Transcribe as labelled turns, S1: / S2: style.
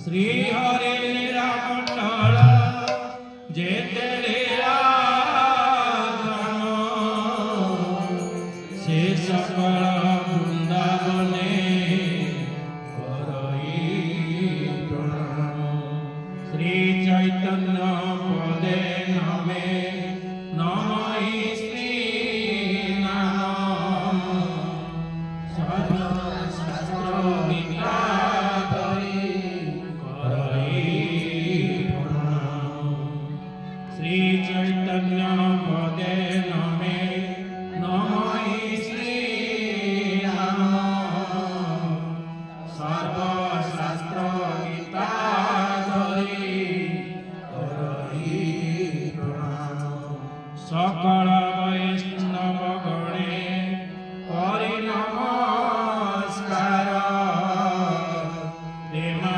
S1: श्री हरि लीला मंडल जेते लीला से सकल वृंदावने करई प्रणाम। श्री चैतन्य पदे नमे नमहि श्री नाम सर्वशास्त्र विद्या श्री चैतन्य पदे नमे नमहि श्री राम सर्वशास्त्र गीता धरि करहि प्रणाम। सकल वैष्णव गणे करि नमस्कार प्रेमा